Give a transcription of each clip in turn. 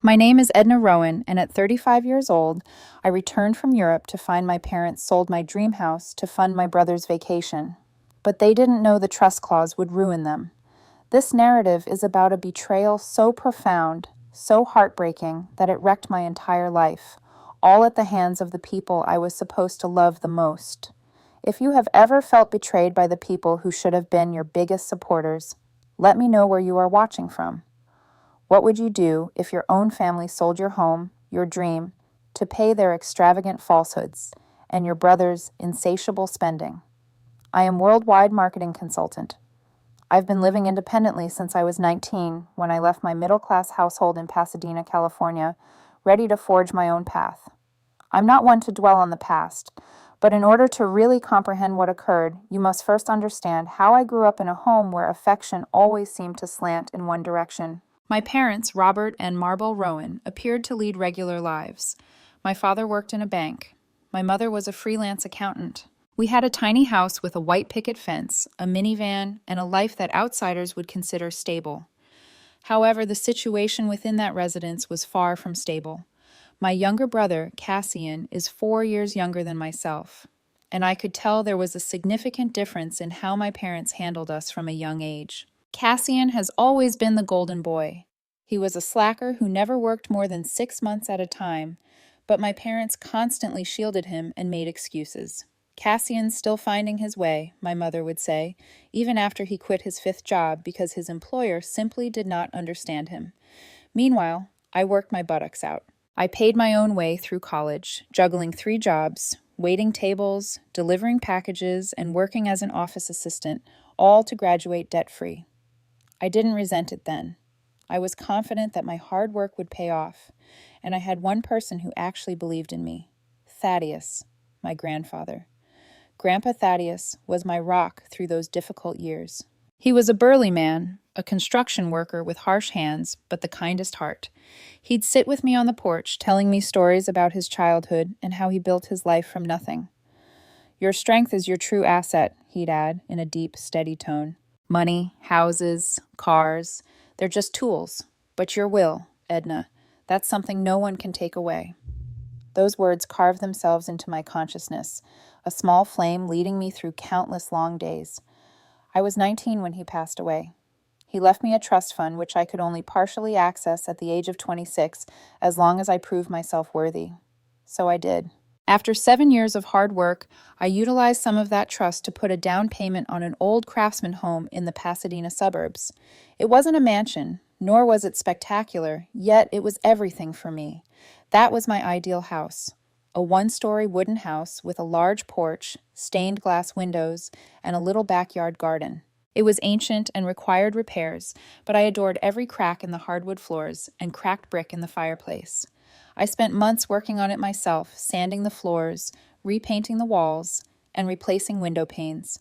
My name is Edna Rowan, and at 35 years old, I returned from Europe to find my parents sold my dream house to fund my brother's vacation. But they didn't know the trust clause would ruin them. This narrative is about a betrayal so profound, so heartbreaking, that it wrecked my entire life, all at the hands of the people I was supposed to love the most. If you have ever felt betrayed by the people who should have been your biggest supporters, let me know where you are watching from. What would you do if your own family sold your home, your dream, to pay their extravagant falsehoods and your brother's insatiable spending? I am worldwide marketing consultant. I've been living independently since I was 19 when I left my middle-class household in Pasadena, California, ready to forge my own path. I'm not one to dwell on the past, but in order to really comprehend what occurred, you must first understand how I grew up in a home where affection always seemed to slant in one direction. My parents, Robert and Marble Rowan, appeared to lead regular lives. My father worked in a bank. My mother was a freelance accountant. We had a tiny house with a white picket fence, a minivan, and a life that outsiders would consider stable. However, the situation within that residence was far from stable. My younger brother, Cassian, is 4 years younger than myself, and I could tell there was a significant difference in how my parents handled us from a young age. Cassian has always been the golden boy. He was a slacker who never worked more than 6 months at a time, but my parents constantly shielded him and made excuses. Cassian's still finding his way, my mother would say, even after he quit his 5th job because his employer simply did not understand him. Meanwhile, I worked my buttocks out. I paid my own way through college, juggling 3 jobs, waiting tables, delivering packages, and working as an office assistant, all to graduate debt-free. I didn't resent it then. I was confident that my hard work would pay off, and I had one person who actually believed in me: Thaddeus, my grandfather. Grandpa Thaddeus was my rock through those difficult years. He was a burly man, a construction worker with harsh hands, but the kindest heart. He'd sit with me on the porch, telling me stories about his childhood and how he built his life from nothing. "Your strength is your true asset," he'd add in a deep, steady tone. "Money, houses, cars, they're just tools. But your will, Edna, that's something no one can take away." Those words carved themselves into my consciousness, a small flame leading me through countless long days. I was 19 when he passed away. He left me a trust fund which I could only partially access at the age of 26 as long as I proved myself worthy. So I did. After 7 years of hard work, I utilized some of that trust to put a down payment on an old craftsman home in the Pasadena suburbs. It wasn't a mansion, nor was it spectacular, yet it was everything for me. That was my ideal house. A 1-story wooden house with a large porch, stained glass windows, and a little backyard garden. It was ancient and required repairs, but I adored every crack in the hardwood floors and cracked brick in the fireplace. I spent months working on it myself, sanding the floors, repainting the walls, and replacing window panes.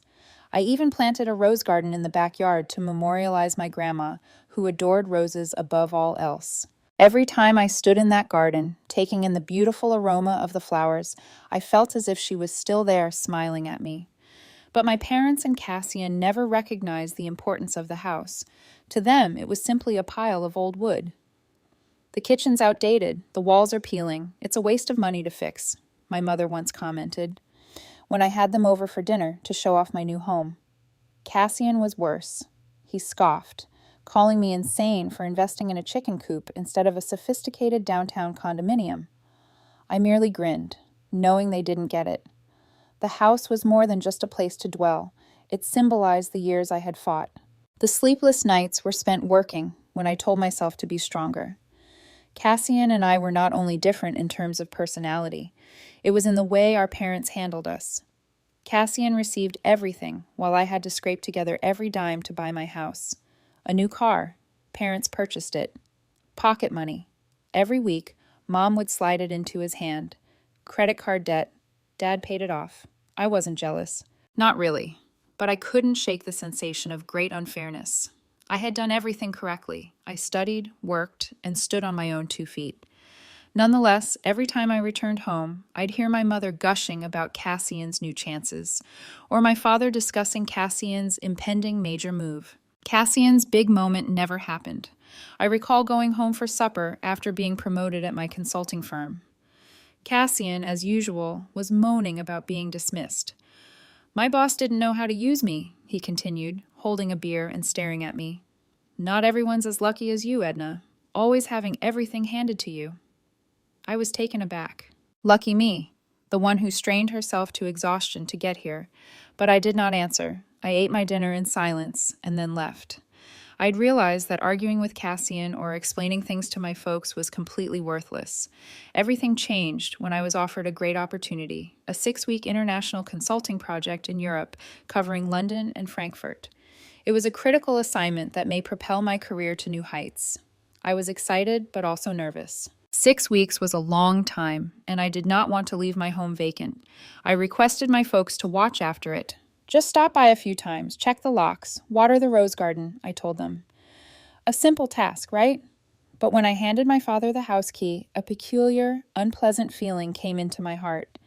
I even planted a rose garden in the backyard to memorialize my grandma, who adored roses above all else. Every time I stood in that garden, taking in the beautiful aroma of the flowers, I felt as if she was still there smiling at me. But my parents and Cassian never recognized the importance of the house. To them, it was simply a pile of old wood. "The kitchen's outdated, the walls are peeling, it's a waste of money to fix," my mother once commented, when I had them over for dinner to show off my new home. Cassian was worse. He scoffed, calling me insane for investing in a chicken coop instead of a sophisticated downtown condominium. I merely grinned, knowing they didn't get it. The house was more than just a place to dwell. It symbolized the years I had fought. The sleepless nights were spent working when I told myself to be stronger. Cassian and I were not only different in terms of personality, it was in the way our parents handled us. Cassian received everything, while I had to scrape together every dime to buy my house. A new car. Parents purchased it. Pocket money. Every week, Mom would slide it into his hand. Credit card debt. Dad paid it off. I wasn't jealous. Not really. But I couldn't shake the sensation of great unfairness. I had done everything correctly. I studied, worked, and stood on my own 2 feet. Nonetheless, every time I returned home, I'd hear my mother gushing about Cassian's new chances, or my father discussing Cassian's impending major move. Cassian's big moment never happened. I recall going home for supper after being promoted at my consulting firm. Cassian, as usual, was moaning about being dismissed. My boss didn't know how to use me, he continued, holding a beer and staring at me. Not everyone's as lucky as you, Edna, always having everything handed to you. I was taken aback. Lucky me, the one who strained herself to exhaustion to get here, but I did not answer. I ate my dinner in silence and then left. I'd realized that arguing with Cassian or explaining things to my folks was completely worthless. Everything changed when I was offered a great opportunity, a 6-week international consulting project in Europe covering London and Frankfurt. It was a critical assignment that may propel my career to new heights. I was excited, but also nervous. 6 weeks was a long time, and I did not want to leave my home vacant. I requested my folks to watch after it. Just stop by a few times, check the locks, water the rose garden, I told them. A simple task, right? But when I handed my father the house key, a peculiar, unpleasant feeling came into my heart,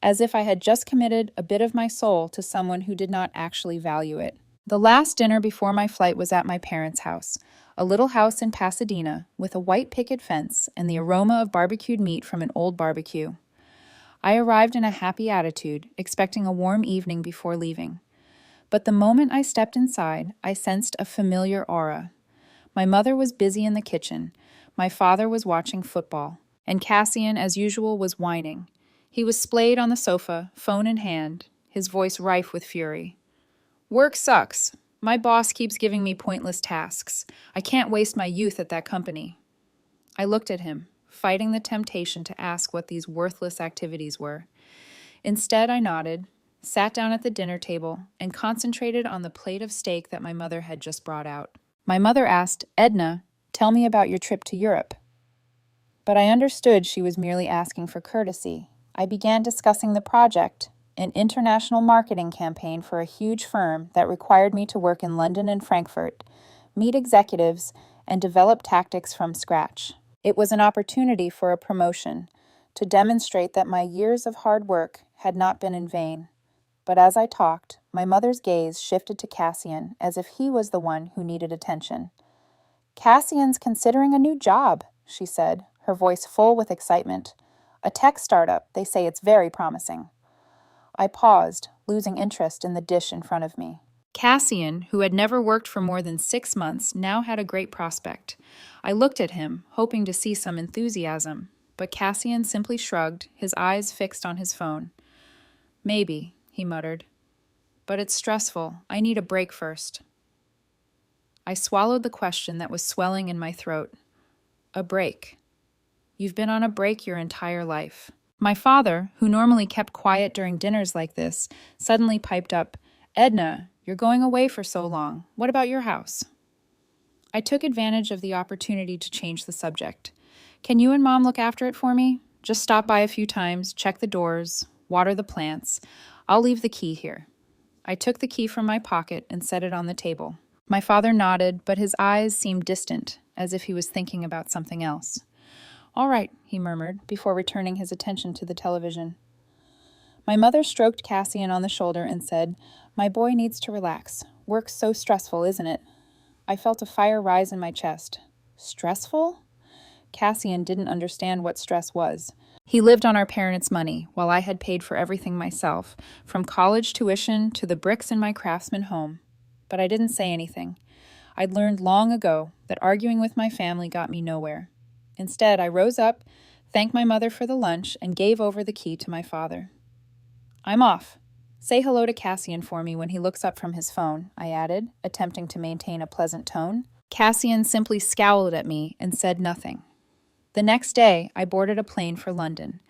as if I had just committed a bit of my soul to someone who did not actually value it. The last dinner before my flight was at my parents' house, a little house in Pasadena with a white picket fence and the aroma of barbecued meat from an old barbecue. I arrived in a happy attitude, expecting a warm evening before leaving. But the moment I stepped inside, I sensed a familiar aura. My mother was busy in the kitchen, my father was watching football, and Cassian, as usual, was whining. He was splayed on the sofa, phone in hand, his voice rife with fury. Work sucks. My boss keeps giving me pointless tasks. I can't waste my youth at that company. I looked at him, fighting the temptation to ask what these worthless activities were. Instead, I nodded, sat down at the dinner table, and concentrated on the plate of steak that my mother had just brought out. My mother asked, Edna, tell me about your trip to Europe. But I understood she was merely asking for courtesy. I began discussing the project, an international marketing campaign for a huge firm that required me to work in London and Frankfurt, meet executives, and develop tactics from scratch. It was an opportunity for a promotion, to demonstrate that my years of hard work had not been in vain. But as I talked, my mother's gaze shifted to Cassian as if he was the one who needed attention. Cassian's considering a new job, she said, her voice full with excitement. A tech startup, they say it's very promising. I paused, losing interest in the dish in front of me. Cassian, who had never worked for more than 6 months, now had a great prospect. I looked at him, hoping to see some enthusiasm, but Cassian simply shrugged, his eyes fixed on his phone. Maybe, he muttered. But it's stressful. I need a break first. I swallowed the question that was swelling in my throat. A break. You've been on a break your entire life. My father, who normally kept quiet during dinners like this, suddenly piped up, Edna, you're going away for so long. What about your house? I took advantage of the opportunity to change the subject. Can you and Mom look after it for me? Just stop by a few times, check the doors, water the plants. I'll leave the key here. I took the key from my pocket and set it on the table. My father nodded, but his eyes seemed distant, as if he was thinking about something else. All right, he murmured, before returning his attention to the television. My mother stroked Cassian on the shoulder and said, My boy needs to relax. Work's so stressful, isn't it? I felt a fire rise in my chest. Stressful? Cassian didn't understand what stress was. He lived on our parents' money, while I had paid for everything myself, from college tuition to the bricks in my craftsman home. But I didn't say anything. I'd learned long ago that arguing with my family got me nowhere. Instead, I rose up, thanked my mother for the lunch, and gave over the key to my father. I'm off. Say hello to Cassian for me when he looks up from his phone, I added, attempting to maintain a pleasant tone. Cassian simply scowled at me and said nothing. The next day, I boarded a plane for London.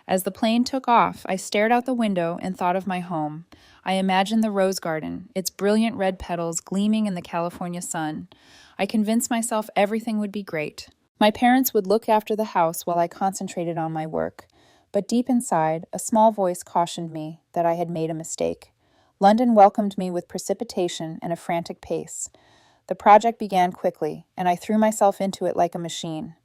As the plane took off, I stared out the window and thought of my home. I imagined the rose garden, its brilliant red petals gleaming in the California sun. I convinced myself everything would be great. My parents would look after the house while I concentrated on my work. But deep inside, a small voice cautioned me that I had made a mistake. London welcomed me with precipitation and a frantic pace. The project began quickly, and I threw myself into it like a machine.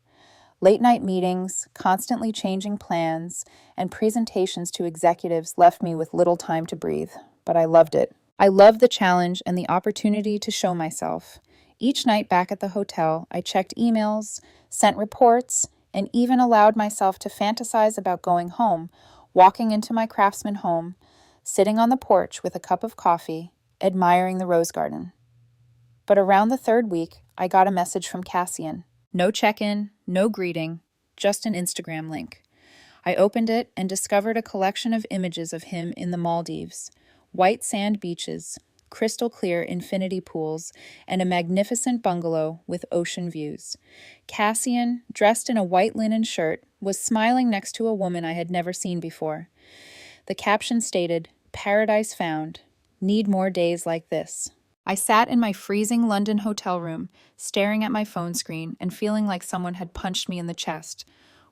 Late-night meetings, constantly changing plans, and presentations to executives left me with little time to breathe, but I loved it. I loved the challenge and the opportunity to show myself. Each night back at the hotel, I checked emails, sent reports, and even allowed myself to fantasize about going home, walking into my craftsman home, sitting on the porch with a cup of coffee, admiring the rose garden. But around the third week, I got a message from Cassian. No check-in, no greeting, just an Instagram link. I opened it and discovered a collection of images of him in the Maldives. White sand beaches, crystal clear infinity pools, and a magnificent bungalow with ocean views. Cassian, dressed in a white linen shirt, was smiling next to a woman I had never seen before. The caption stated, "Paradise found. Need more days like this." I sat in my freezing London hotel room, staring at my phone screen and feeling like someone had punched me in the chest.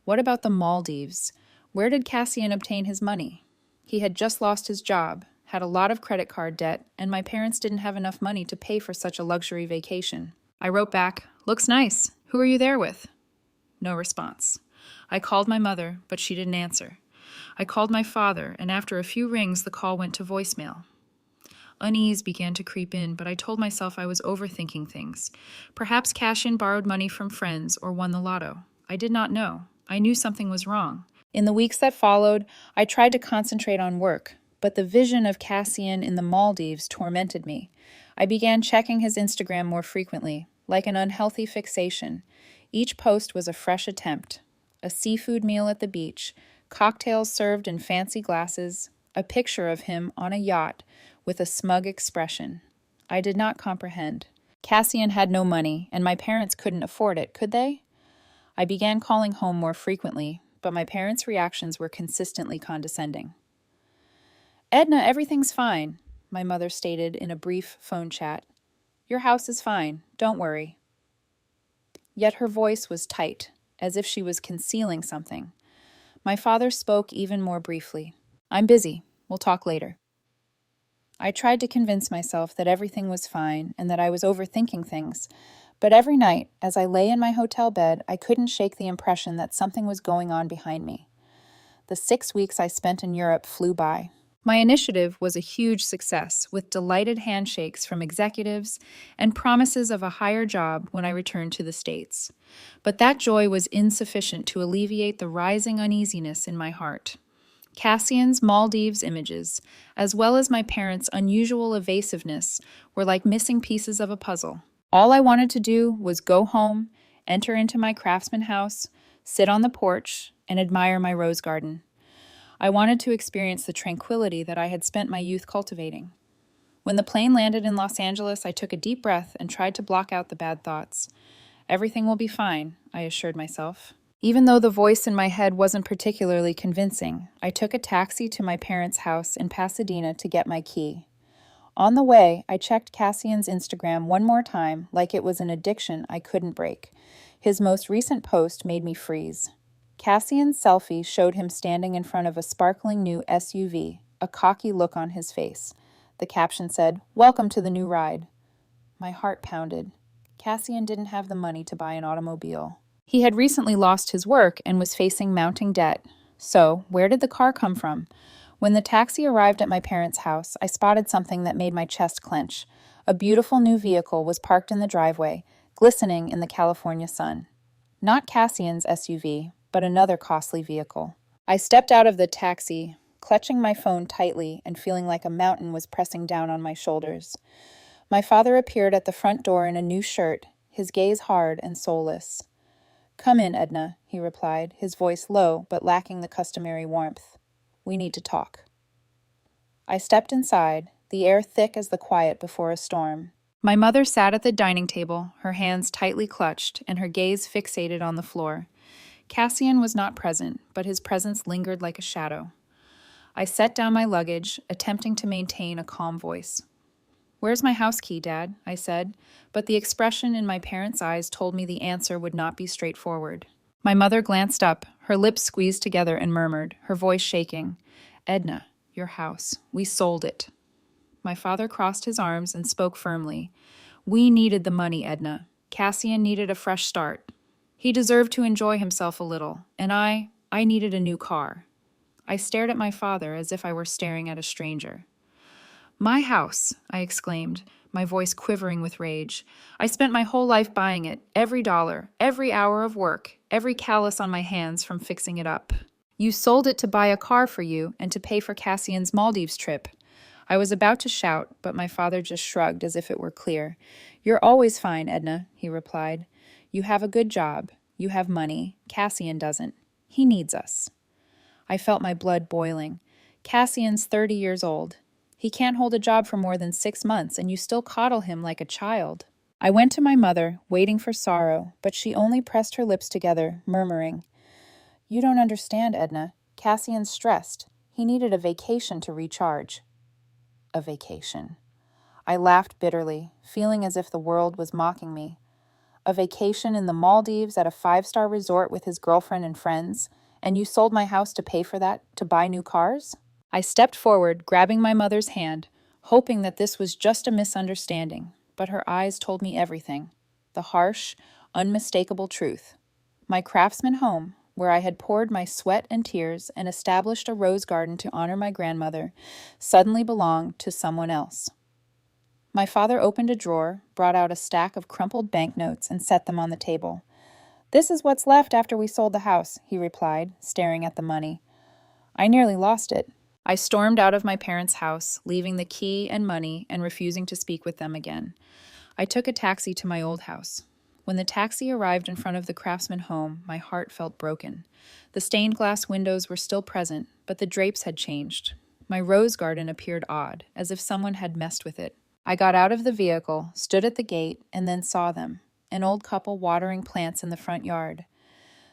What about the Maldives? Where did Cassian obtain his money? He had just lost his job, had a lot of credit card debt, and my parents didn't have enough money to pay for such a luxury vacation. I wrote back, "Looks nice. Who are you there with?" No response. I called my mother, but she didn't answer. I called my father, and after a few rings, the call went to voicemail. Unease began to creep in, but I told myself I was overthinking things. Perhaps Cassian borrowed money from friends or won the lotto. I did not know. I knew something was wrong. In the weeks that followed, I tried to concentrate on work, but the vision of Cassian in the Maldives tormented me. I began checking his Instagram more frequently, like an unhealthy fixation. Each post was a fresh attempt. A seafood meal at the beach, cocktails served in fancy glasses, a picture of him on a yacht with a smug expression. I did not comprehend. Cassian had no money, and my parents couldn't afford it, could they? I began calling home more frequently, but my parents' reactions were consistently condescending. "Edna, everything's fine," my mother stated in a brief phone chat. "Your house is fine, don't worry." Yet her voice was tight, as if she was concealing something. My father spoke even more briefly. "I'm busy. We'll talk later." I tried to convince myself that everything was fine and that I was overthinking things, but every night, as I lay in my hotel bed, I couldn't shake the impression that something was going on behind me. The 6 weeks I spent in Europe flew by. My initiative was a huge success, with delighted handshakes from executives and promises of a higher job when I returned to the States. But that joy was insufficient to alleviate the rising uneasiness in my heart. Cassian's Maldives images, as well as my parents' unusual evasiveness, were like missing pieces of a puzzle. All I wanted to do was go home, enter into my craftsman house, sit on the porch, and admire my rose garden. I wanted to experience the tranquility that I had spent my youth cultivating. When the plane landed in Los Angeles, I took a deep breath and tried to block out the bad thoughts. "Everything will be fine," I assured myself. Even though the voice in my head wasn't particularly convincing, I took a taxi to my parents' house in Pasadena to get my key. On the way, I checked Cassian's Instagram one more time, like it was an addiction I couldn't break. His most recent post made me freeze. Cassian's selfie showed him standing in front of a sparkling new SUV, a cocky look on his face. The caption said, "Welcome to the new ride." My heart pounded. Cassian didn't have the money to buy an automobile. He had recently lost his work and was facing mounting debt. So, where did the car come from? When the taxi arrived at my parents' house, I spotted something that made my chest clench. A beautiful new vehicle was parked in the driveway, glistening in the California sun. Not Cassian's SUV, but another costly vehicle. I stepped out of the taxi, clutching my phone tightly and feeling like a mountain was pressing down on my shoulders. My father appeared at the front door in a new shirt, his gaze hard and soulless. "Come in, Edna," he replied, his voice low but lacking the customary warmth. "We need to talk." I stepped inside, the air thick as the quiet before a storm. My mother sat at the dining table, her hands tightly clutched and her gaze fixated on the floor. Cassian was not present, but his presence lingered like a shadow. I set down my luggage, attempting to maintain a calm voice. "Where's my house key, Dad?" I said, but the expression in my parents' eyes told me the answer would not be straightforward. My mother glanced up, her lips squeezed together and murmured, her voice shaking, "Edna, your house. We sold it." My father crossed his arms and spoke firmly. "We needed the money, Edna. Cassian needed a fresh start. He deserved to enjoy himself a little, and I needed a new car." I stared at my father as if I were staring at a stranger. "My house," I exclaimed, my voice quivering with rage. I spent my whole life buying it, every dollar, every hour of work, every callus on my hands from fixing it up. You sold it to buy a car for you and to pay for Cassian's Maldives trip. I was about to shout, but my father just shrugged as if it were clear. You're always fine, Edna, he replied. You have a good job. You have money. Cassian doesn't. He needs us. I felt my blood boiling. Cassian's 30 years old. He can't hold a job for more than 6 months, and you still coddle him like a child. I went to my mother, waiting for sorrow, but she only pressed her lips together, murmuring, You don't understand, Edna. Cassian's stressed. He needed a vacation to recharge. A vacation. I laughed bitterly, feeling as if the world was mocking me. A vacation in the Maldives at a 5-star resort with his girlfriend and friends, and you sold my house to pay for that, to buy new cars? I stepped forward, grabbing my mother's hand, hoping that this was just a misunderstanding, but her eyes told me everything. The harsh, unmistakable truth. My craftsman home, where I had poured my sweat and tears and established a rose garden to honor my grandmother, suddenly belonged to someone else. My father opened a drawer, brought out a stack of crumpled banknotes, and set them on the table. This is what's left after we sold the house, he replied, staring at the money. I nearly lost it. I stormed out of my parents' house, leaving the key and money and refusing to speak with them again. I took a taxi to my old house. When the taxi arrived in front of the craftsman home, my heart felt broken. The stained glass windows were still present, but the drapes had changed. My rose garden appeared odd, as if someone had messed with it. I got out of the vehicle, stood at the gate, and then saw them, an old couple watering plants in the front yard.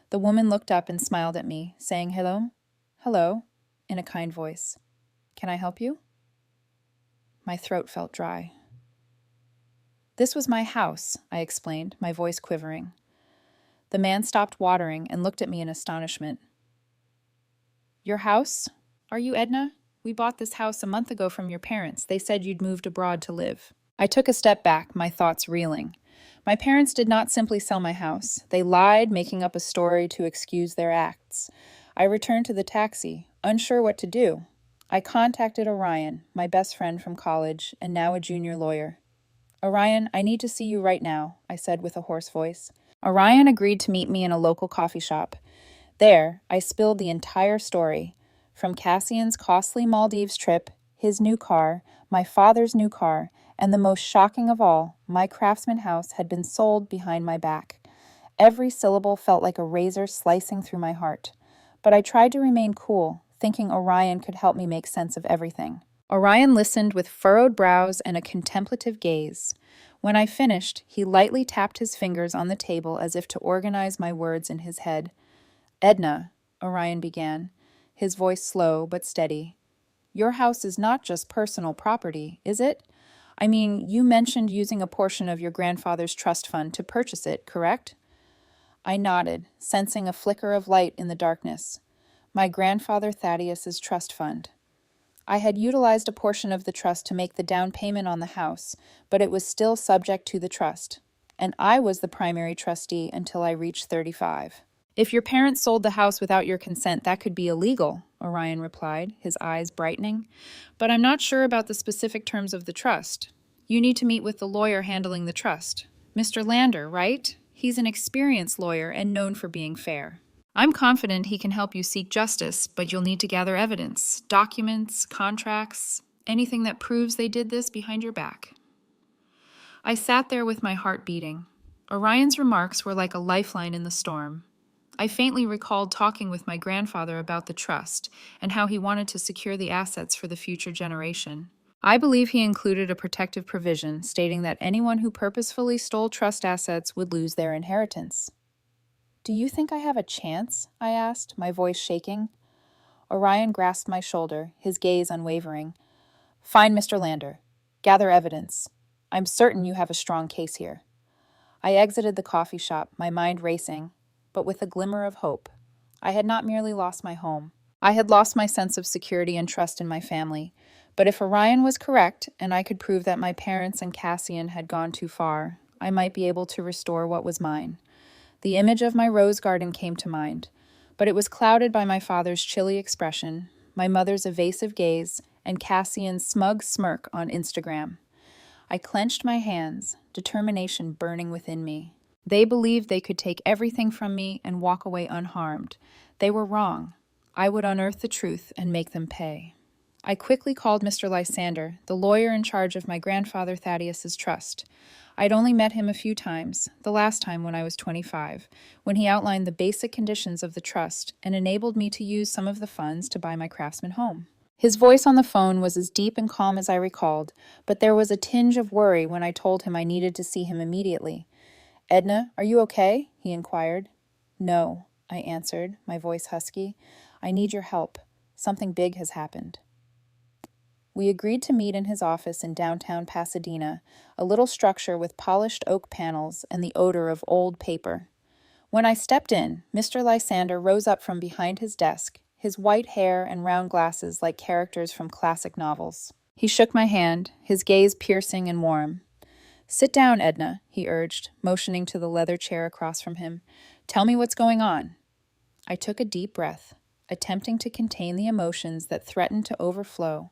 The woman looked up and smiled at me, saying hello, in a kind voice. Can I help you? My throat felt dry. This was my house, I explained, my voice quivering. The man stopped watering and looked at me in astonishment. Your house? Are you Edna? We bought this house a month ago from your parents. They said you'd moved abroad to live. I took a step back, my thoughts reeling. My parents did not simply sell my house. They lied, making up a story to excuse their acts. I returned to the taxi, unsure what to do. I contacted Orion, my best friend from college, and now a junior lawyer. Orion, I need to see you right now, I said with a hoarse voice. Orion agreed to meet me in a local coffee shop. There, I spilled the entire story, from Cassian's costly Maldives trip, his new car, my father's new car, and the most shocking of all, my craftsman house had been sold behind my back. Every syllable felt like a razor slicing through my heart. But I tried to remain cool, thinking Orion could help me make sense of everything. Orion listened with furrowed brows and a contemplative gaze. When I finished, he lightly tapped his fingers on the table as if to organize my words in his head. Edna, Orion began, his voice slow but steady. Your house is not just personal property, is it? I mean, you mentioned using a portion of your grandfather's trust fund to purchase it, correct? I nodded, sensing a flicker of light in the darkness. My grandfather Thaddeus's trust fund. I had utilized a portion of the trust to make the down payment on the house, but it was still subject to the trust, and I was the primary trustee until I reached 35. If your parents sold the house without your consent, that could be illegal, Orion replied, his eyes brightening. But I'm not sure about the specific terms of the trust. You need to meet with the lawyer handling the trust. Mr. Lander, right? He's an experienced lawyer and known for being fair. I'm confident he can help you seek justice, but you'll need to gather evidence, documents, contracts, anything that proves they did this behind your back. I sat there with my heart beating. Orion's remarks were like a lifeline in the storm. I faintly recalled talking with my grandfather about the trust and how he wanted to secure the assets for the future generation. I believe he included a protective provision stating that anyone who purposefully stole trust assets would lose their inheritance. Do you think I have a chance? I asked, my voice shaking. Orion grasped my shoulder, his gaze unwavering. Fine, Mr. Lander. Gather evidence. I'm certain you have a strong case here. I exited the coffee shop, my mind racing, but with a glimmer of hope. I had not merely lost my home. I had lost my sense of security and trust in my family. But if Orion was correct, and I could prove that my parents and Cassian had gone too far, I might be able to restore what was mine. The image of my rose garden came to mind, but it was clouded by my father's chilly expression, my mother's evasive gaze, and Cassian's smug smirk on Instagram. I clenched my hands, determination burning within me. They believed they could take everything from me and walk away unharmed. They were wrong. I would unearth the truth and make them pay. I quickly called Mr. Lysander, the lawyer in charge of my grandfather Thaddeus's trust. I'd only met him a few times, the last time when I was 25, when he outlined the basic conditions of the trust and enabled me to use some of the funds to buy my Craftsman home. His voice on the phone was as deep and calm as I recalled, but there was a tinge of worry when I told him I needed to see him immediately. "Edna, are you okay?" he inquired. "No," I answered, my voice husky. "I need your help. Something big has happened." We agreed to meet in his office in downtown Pasadena, a little structure with polished oak panels and the odor of old paper. When I stepped in, Mr. Lysander rose up from behind his desk, his white hair and round glasses like characters from classic novels. He shook my hand, his gaze piercing and warm. "Sit down, Edna," he urged, motioning to the leather chair across from him. "Tell me what's going on." I took a deep breath, attempting to contain the emotions that threatened to overflow.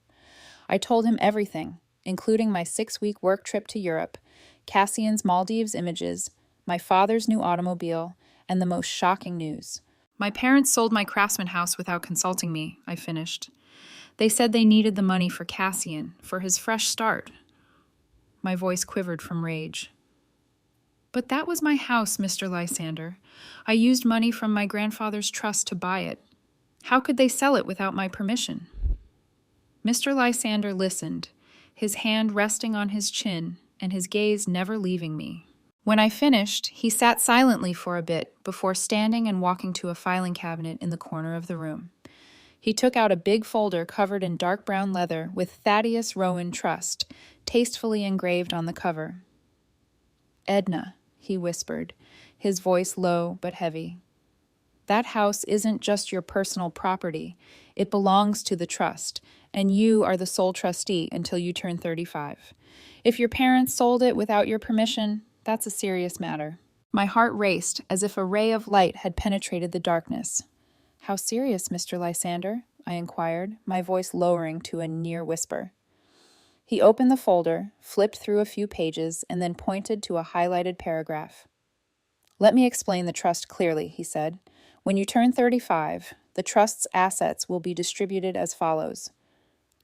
I told him everything, including my 6-week work trip to Europe, Cassian's Maldives images, my father's new automobile, and the most shocking news. "My parents sold my Craftsman house without consulting me," I finished. "They said they needed the money for Cassian, for his fresh start." My voice quivered from rage. "But that was my house, Mr. Lysander. I used money from my grandfather's trust to buy it. How could they sell it without my permission?" Mr. Lysander listened, his hand resting on his chin and his gaze never leaving me. When I finished, he sat silently for a bit before standing and walking to a filing cabinet in the corner of the room. He took out a big folder covered in dark brown leather with Thaddeus Rowan Trust, tastefully engraved on the cover. "Edna," he whispered, his voice low but heavy. "That house isn't just your personal property. It belongs to the trust, and you are the sole trustee until you turn 35. If your parents sold it without your permission, that's a serious matter." My heart raced as if a ray of light had penetrated the darkness. "How serious, Mr. Lysander?" I inquired, my voice lowering to a near whisper. He opened the folder, flipped through a few pages, and then pointed to a highlighted paragraph. "Let me explain the trust clearly," he said. "When you turn 35, the trust's assets will be distributed as follows.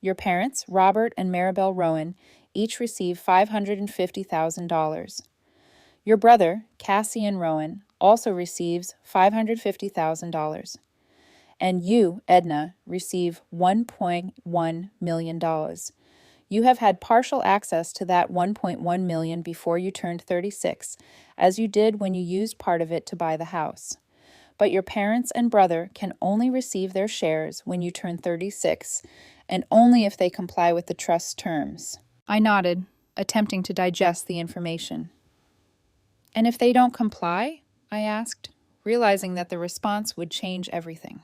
Your parents, Robert and Maribel Rowan, each receive $550,000. Your brother, Cassian Rowan, also receives $550,000. And you, Edna, receive $1.1 million. You have had partial access to that $1.1 million before you turned 36, as you did when you used part of it to buy the house. But your parents and brother can only receive their shares when you turn 36, and only if they comply with the trust's terms." I nodded, attempting to digest the information. "And if they don't comply?" I asked, realizing that the response would change everything.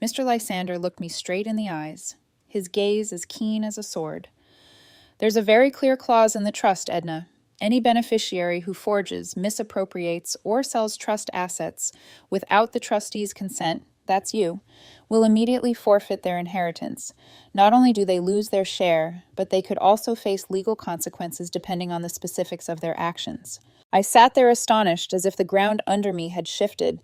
Mr. Lysander looked me straight in the eyes, his gaze as keen as a sword. "There's a very clear clause in the trust, Edna. Any beneficiary who forges, misappropriates, or sells trust assets without the trustee's consent, that's you, will immediately forfeit their inheritance. Not only do they lose their share, but they could also face legal consequences depending on the specifics of their actions." I sat there astonished, as if the ground under me had shifted.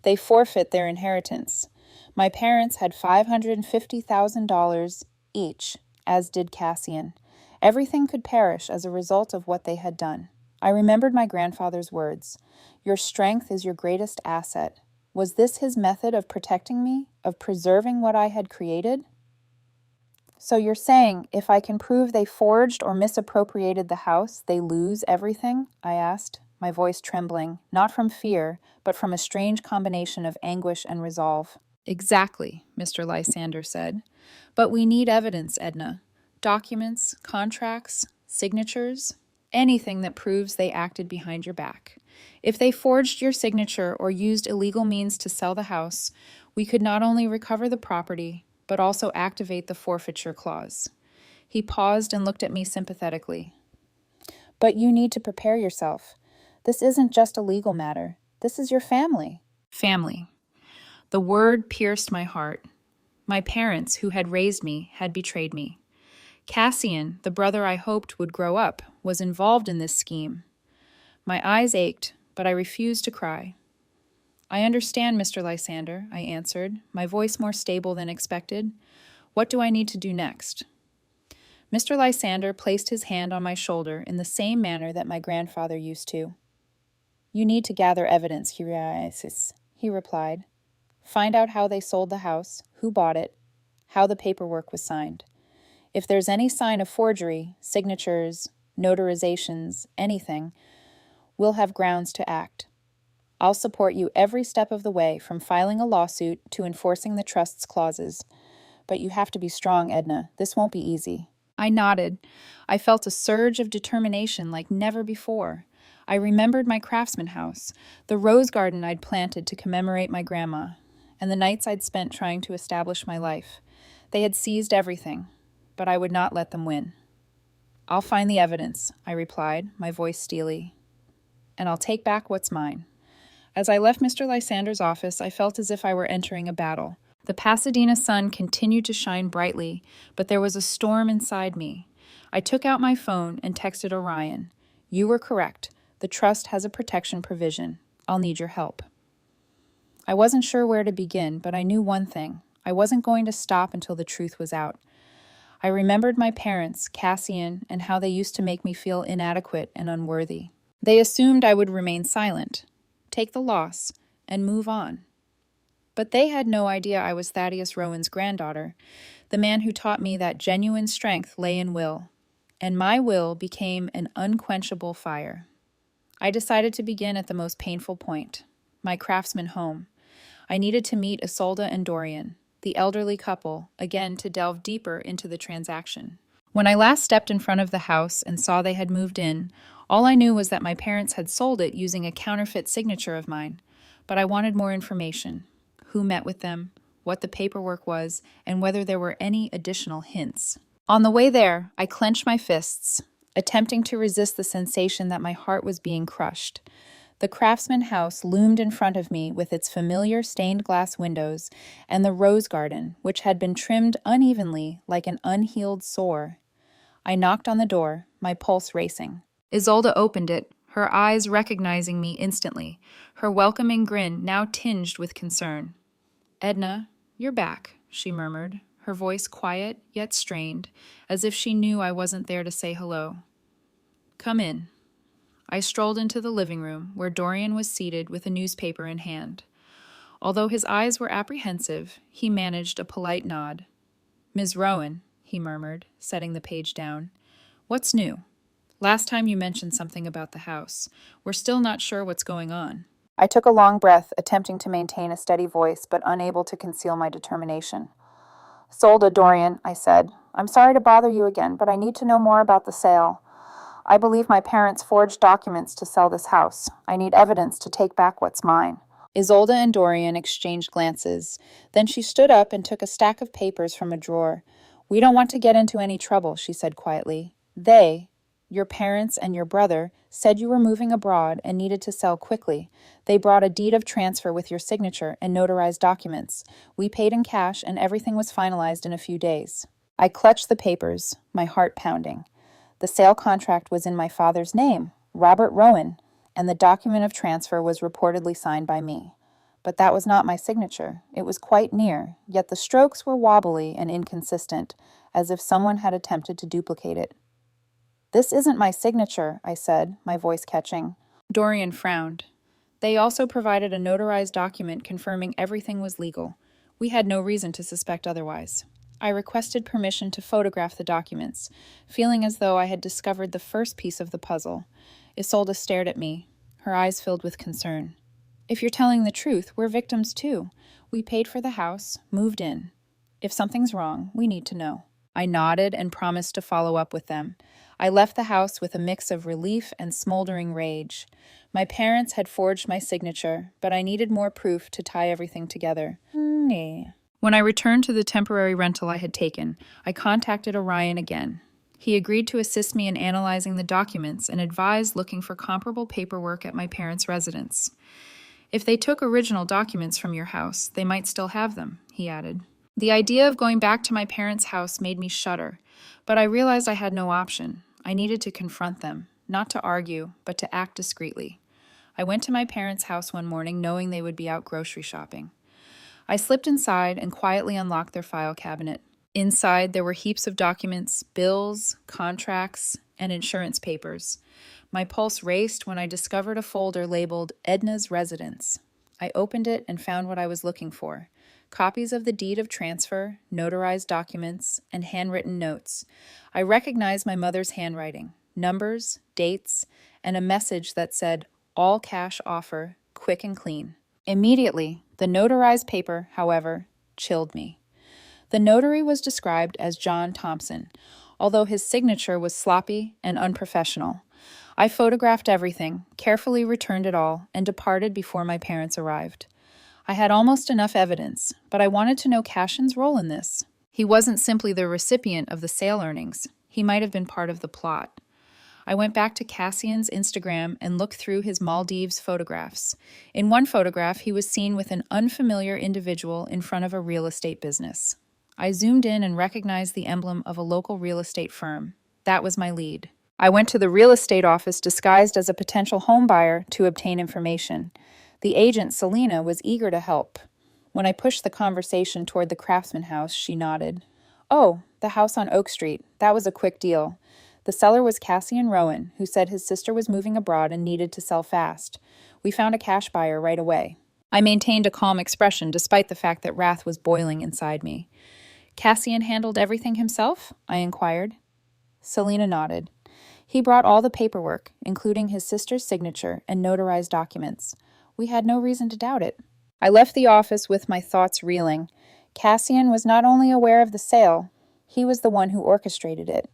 They forfeit their inheritance. My parents had $550,000 each, as did Cassian. Everything could perish as a result of what they had done. I remembered my grandfather's words. "Your strength is your greatest asset." Was this his method of protecting me, of preserving what I had created? "So you're saying if I can prove they forged or misappropriated the house, they lose everything?" I asked, my voice trembling, not from fear, but from a strange combination of anguish and resolve. "Exactly," Mr. Lysander said. "But we need evidence, Edna. Documents, contracts, signatures, anything that proves they acted behind your back. If they forged your signature or used illegal means to sell the house, we could not only recover the property, but also activate the forfeiture clause." He paused and looked at me sympathetically. "But you need to prepare yourself. This isn't just a legal matter. This is your family." Family. The word pierced my heart. My parents, who had raised me, had betrayed me. Cassian, the brother I hoped would grow up, was involved in this scheme. My eyes ached, but I refused to cry. I understand, Mr. Lysander, I answered, my voice more stable than expected. What do I need to do next? Mr. Lysander placed his hand on my shoulder in the same manner that my grandfather used to. You need to gather evidence, he replied. Find out how they sold the house, who bought it, how the paperwork was signed. If there's any sign of forgery, signatures, notarizations, anything, we'll have grounds to act. I'll support you every step of the way, from filing a lawsuit to enforcing the trust's clauses. But you have to be strong, Edna. This won't be easy. I nodded. I felt a surge of determination like never before. I remembered my craftsman house, the rose garden I'd planted to commemorate my grandma, and the nights I'd spent trying to establish my life. They had seized everything, but I would not let them win. I'll find the evidence, I replied, my voice steely. And I'll take back what's mine. As I left Mr. Lysander's office, I felt as if I were entering a battle. The Pasadena sun continued to shine brightly, but there was a storm inside me. I took out my phone and texted Orion. You were correct. The trust has a protection provision. I'll need your help. I wasn't sure where to begin, but I knew one thing. I wasn't going to stop until the truth was out. I remembered my parents, Cassian, and how they used to make me feel inadequate and unworthy. They assumed I would remain silent, take the loss, and move on. But they had no idea I was Thaddeus Rowan's granddaughter, the man who taught me that genuine strength lay in will, and my will became an unquenchable fire. I decided to begin at the most painful point, my craftsman home. I needed to meet Isolde and Dorian, the elderly couple, again to delve deeper into the transaction. When I last stepped in front of the house and saw they had moved in, all I knew was that my parents had sold it using a counterfeit signature of mine, but I wanted more information. Who met with them, what the paperwork was, and whether there were any additional hints. On the way there, I clenched my fists, attempting to resist the sensation that my heart was being crushed. The craftsman house loomed in front of me with its familiar stained glass windows and the rose garden, which had been trimmed unevenly like an unhealed sore. I knocked on the door, my pulse racing. Isolde opened it, her eyes recognizing me instantly, her welcoming grin now tinged with concern. Edna, you're back, she murmured, her voice quiet yet strained, as if she knew I wasn't there to say hello. Come in. I strolled into the living room, where Dorian was seated with a newspaper in hand. Although his eyes were apprehensive, he managed a polite nod. Ms. Rowan, he murmured, setting the page down. What's new? Last time you mentioned something about the house. We're still not sure what's going on. I took a long breath, attempting to maintain a steady voice, but unable to conceal my determination. Isolde, Dorian, I said. I'm sorry to bother you again, but I need to know more about the sale. I believe my parents forged documents to sell this house. I need evidence to take back what's mine. Isolde and Dorian exchanged glances. Then she stood up and took a stack of papers from a drawer. We don't want to get into any trouble, she said quietly. Your parents and your brother, said you were moving abroad and needed to sell quickly. They brought a deed of transfer with your signature and notarized documents. We paid in cash and everything was finalized in a few days. I clutched the papers, my heart pounding. The sale contract was in my father's name, Robert Rowan, and the document of transfer was reportedly signed by me. But that was not my signature. It was quite near, yet the strokes were wobbly and inconsistent, as if someone had attempted to duplicate it. This isn't my signature, I said, my voice catching. Dorian frowned. They also provided a notarized document confirming everything was legal. We had no reason to suspect otherwise. I requested permission to photograph the documents, feeling as though I had discovered the first piece of the puzzle. Isolde stared at me, her eyes filled with concern. If you're telling the truth, we're victims too. We paid for the house, moved in. If something's wrong, we need to know. I nodded and promised to follow up with them. I left the house with a mix of relief and smoldering rage. My parents had forged my signature, but I needed more proof to tie everything together. When I returned to the temporary rental I had taken, I contacted Orion again. He agreed to assist me in analyzing the documents and advised looking for comparable paperwork at my parents' residence. If they took original documents from your house, they might still have them, he added. The idea of going back to my parents' house made me shudder, but I realized I had no option. I needed to confront them, not to argue, but to act discreetly. I went to my parents' house one morning knowing they would be out grocery shopping. I slipped inside and quietly unlocked their file cabinet. Inside, there were heaps of documents, bills, contracts, and insurance papers. My pulse raced when I discovered a folder labeled Edna's Residence. I opened it and found what I was looking for: copies of the deed of transfer, notarized documents, and handwritten notes. I recognized my mother's handwriting, numbers, dates, and a message that said, "All cash offer, quick and clean." Immediately, the notarized paper, however, chilled me. The notary was described as John Thompson, although his signature was sloppy and unprofessional. I photographed everything, carefully returned it all, and departed before my parents arrived. I had almost enough evidence, but I wanted to know Cassion's role in this. He wasn't simply the recipient of the sale earnings. He might have been part of the plot. I went back to Cassian's Instagram and looked through his Maldives photographs. In one photograph, he was seen with an unfamiliar individual in front of a real estate business. I zoomed in and recognized the emblem of a local real estate firm. That was my lead. I went to the real estate office disguised as a potential home buyer to obtain information. The agent, Selena, was eager to help. When I pushed the conversation toward the Craftsman house, she nodded. "Oh, the house on Oak Street. That was a quick deal. The seller was Cassian Rowan, who said his sister was moving abroad and needed to sell fast. We found a cash buyer right away." I maintained a calm expression despite the fact that wrath was boiling inside me. "Cassian handled everything himself?" I inquired. Selena nodded. "He brought all the paperwork, including his sister's signature and notarized documents. We had no reason to doubt it." I left the office with my thoughts reeling. Cassian was not only aware of the sale, he was the one who orchestrated it.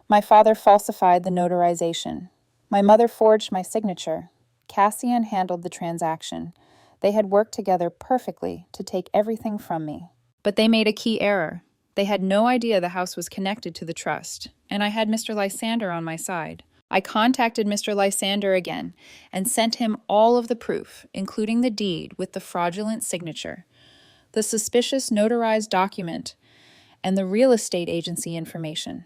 My father falsified the notarization. My mother forged my signature. Cassian handled the transaction. They had worked together perfectly to take everything from me. But they made a key error. They had no idea the house was connected to the trust, and I had Mr. Lysander on my side. I contacted Mr. Lysander again and sent him all of the proof, including the deed with the fraudulent signature, the suspicious notarized document, and the real estate agency information.